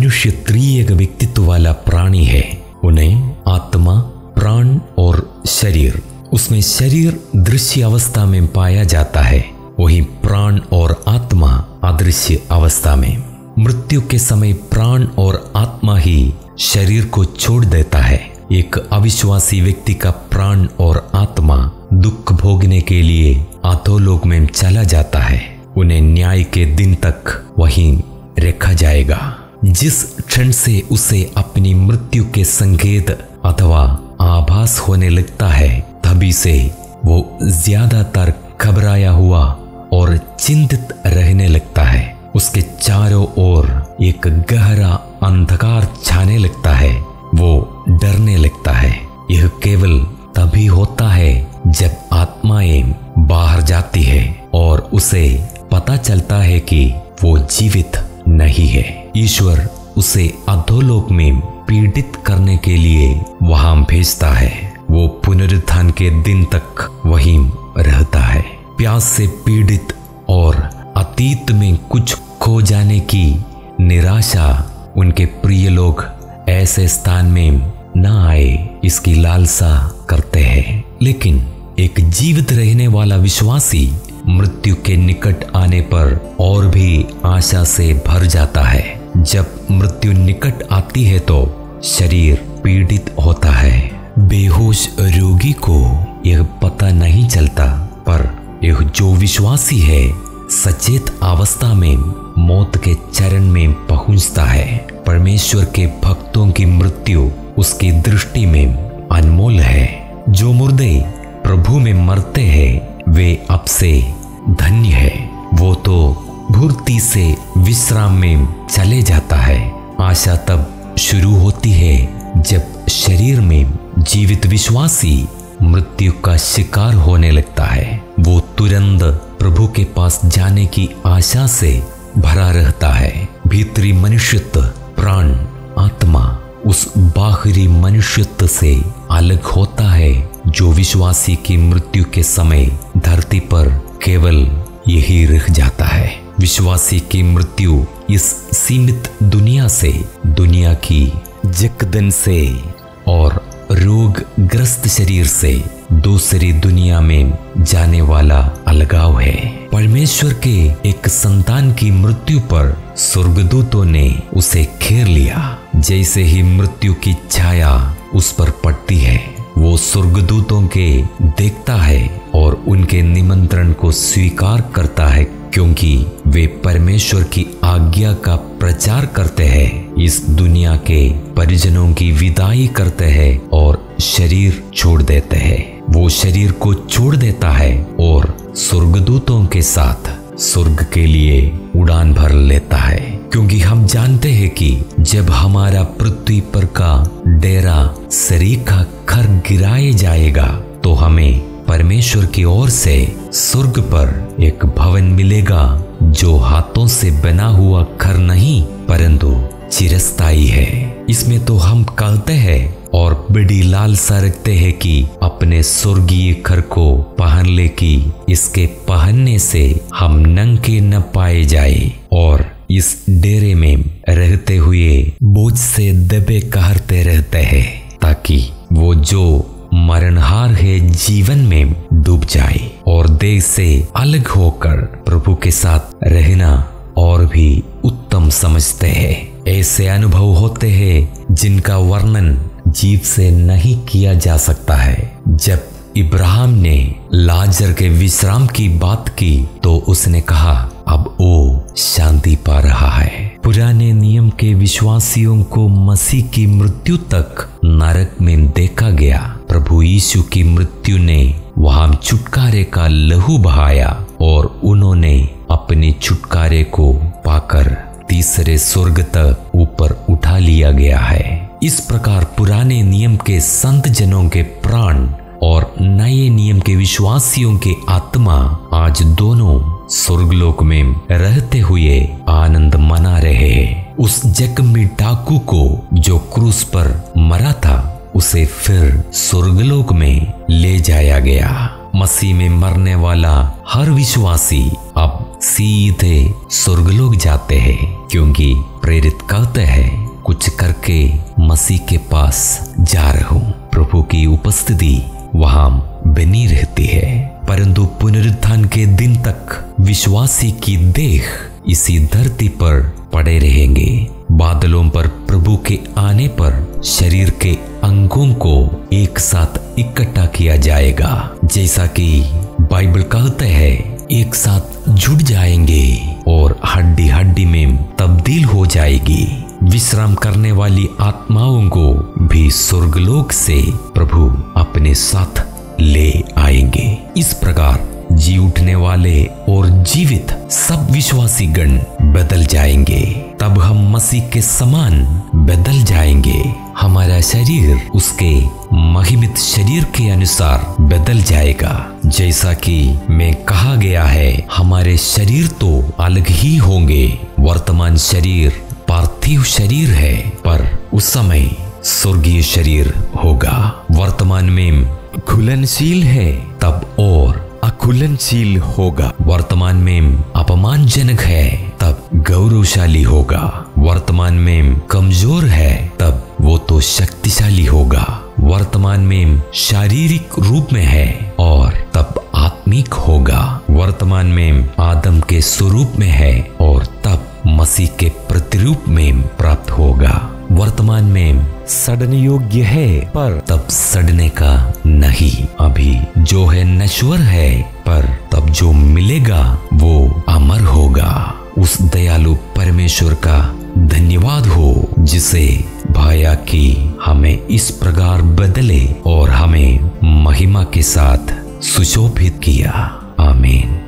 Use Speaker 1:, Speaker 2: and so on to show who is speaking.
Speaker 1: मनुष्य त्रिएक व्यक्तित्व वाला प्राणी है। उन्हें आत्मा, प्राण और शरीर, उसमें शरीर दृश्य अवस्था में पाया जाता है, वही प्राण और आत्मा अदृश्य अवस्था में। मृत्यु के समय प्राण और आत्मा ही शरीर को छोड़ देता है। एक अविश्वासी व्यक्ति का प्राण और आत्मा दुख भोगने के लिए अधोलोक में चला जाता है। उन्हें न्याय के दिन तक वहीं रखा जाएगा। जिस क्षण से उसे अपनी मृत्यु के संकेत अथवा आभास होने लगता है, तभी से वो ज्यादातर घबराया हुआ और चिंतित रहने लगता है। उसके चारों ओर एक गहरा अंधकार छाने लगता है। वो डरने लगता है। यह केवल तभी होता है जब आत्माएं बाहर जाती है और उसे पता चलता है कि वो जीवित नहीं है। ईश्वर उसे अधोलोक में पीड़ित करने के लिए वहां भेजता है। वो पुनरुत्थान के दिन तक वहीं रहता है। प्यास से पीड़ित और अतीत में कुछ खो जाने की निराशा उनके प्रिय लोग ऐसे स्थान में न आए, इसकी लालसा करते हैं। लेकिन एक जीवित रहने वाला विश्वासी मृत्यु के निकट आने पर और भी आशा से भर जाता है। जब मृत्यु निकट आती है तो शरीर पीड़ित होता है। बेहोश रोगी को यह पता नहीं चलता, पर यह जो विश्वासी है सचेत अवस्था में मौत के चरण में पहुंचता है। परमेश्वर के भक्तों की मृत्यु उसकी दृष्टि में अनमोल है। जो मुर्दे प्रभु में मरते हैं वे अब से धन्य है। वो तो भूर्ति से विश्राम में चले जाता है। आशा तब शुरू होती है जब शरीर में जीवित विश्वासी मृत्यु का शिकार होने लगता है। वो तुरंत प्रभु के पास जाने की आशा से भरा रहता है। भीतरी मनुष्यत्व, प्राण, आत्मा उस बाहरी मनुष्यत्व से अलग होता है जो विश्वासी की मृत्यु के समय धरती पर केवल यही रह जाता है। विश्वासी की मृत्यु इस सीमित दुनिया से, दुनिया की जकदन से और रोग ग्रस्त शरीर से दूसरी दुनिया में जाने वाला अलगाव है। परमेश्वर के एक संतान की मृत्यु पर स्वर्गदूतों ने उसे घेर लिया। जैसे ही मृत्यु की छाया उस पर पड़ती है, वो स्वर्गदूतों के देखता है और उनके निमंत्रण को स्वीकार करता है, क्योंकि वे परमेश्वर की आज्ञा का प्रचार करते हैं, इस दुनिया के परिजनों की विदाई करते हैं और शरीर छोड़ देते हैं। वो शरीर को छोड़ देता है और स्वर्गदूतों के साथ स्वर्ग के लिए उड़ान भर लेता है, क्योंकि हम जानते हैं कि जब हमारा पृथ्वी पर का डेरा सरीखा घर गिराया जाएगा तो हमें परमेश्वर की ओर से स्वर्ग पर एक भवन मिलेगा जो हाथों से बना हुआ घर नहीं परंतु चिरस्थायी है। इसमें तो हम कहते हैं और बड़ी लालसा रखते हैं कि अपने स्वर्गीय घर को पहन ले, कि इसके पहनने से हम नंगे न पाए जाए और इस डेरे में रहते हुए बोझ से दबे कहते रहते हैं, ताकि वो जो मरणहार है जीवन में डूब जाए और देह से अलग होकर प्रभु के साथ रहना और भी उत्तम समझते हैं। ऐसे अनुभव होते हैं जिनका वर्णन जीव से नहीं किया जा सकता है। जब इब्राहिम ने लाजर के विश्राम की बात की तो उसने कहा, अब वो शांति पा रहा है। पुराने नियम के विश्वासियों को मसीह की मृत्यु तक नरक में देखा गया। प्रभु यीशु की मृत्यु ने वहां छुटकारे का लहू बहाया और उन्होंने अपने छुटकारे को पाकर तीसरे स्वर्ग तक ऊपर उठा लिया गया है। इस प्रकार पुराने नियम के संत जनों के प्राण और नए नियम के विश्वासियों के आत्मा आज दोनों स्वर्गलोक में रहते हुए आनंद मना रहे हैं। उस जख्मी डाकू को जो क्रूस पर मरा था उसे फिर स्वर्गलोक में ले जाया गया। मसीह में मरने वाला हर विश्वासी अब सीधे स्वर्गलोक जाते हैं, क्योंकि प्रेरित कहते हैं कुछ करके मसीह के पास जा रहा हूं। प्रभु की उपस्थिति वहां बनी रहती है, परंतु पुनरुत्थान के दिन तक विश्वासी की देह इसी धरती पर पड़े रहेंगे। बादलों पर प्रभु के आने पर शरीर के अंगों को एक साथ इकट्ठा किया जाएगा, जैसा कि बाइबल कहते हैं एक साथ जुड़ जाएंगे और हड्डी हड्डी में तब्दील हो जाएगी। विश्राम करने वाली आत्माओं को भी स्वर्गलोक से प्रभु अपने साथ ले आएंगे। इस प्रकार जी उठने वाले और जीवित सब विश्वासी गण बदल जाएंगे। तब हम मसीह के समान बदल जाएंगे। हमारा शरीर उसके महिमित शरीर के अनुसार बदल जाएगा, जैसा कि में कहा गया है हमारे शरीर तो अलग ही होंगे। वर्तमान शरीर पार्थिव शरीर है, पर उस समय स्वर्गीय शरीर होगा। वर्तमान में घुलनशील है, तब और अघुलनशील होगा। वर्तमान में अपमानजनक है, तब गौरवशाली होगा। वर्तमान में कमजोर है, तब वो तो शक्तिशाली होगा। वर्तमान में शारीरिक रूप में है और तब आत्मिक होगा। वर्तमान में आदम के स्वरूप में है और तब मसीह के प्रतिरूप में प्राप्त होगा। वर्तमान में सड़ने योग्य है, पर तब सड़ने का नहीं। अभी जो है नश्वर है, पर तब जो मिलेगा वो अमर होगा। उस दयालु परमेश्वर का धन्यवाद हो, जिसे भाया कि हमें इस प्रकार बदले और हमें महिमा के साथ सुशोभित किया। आमीन।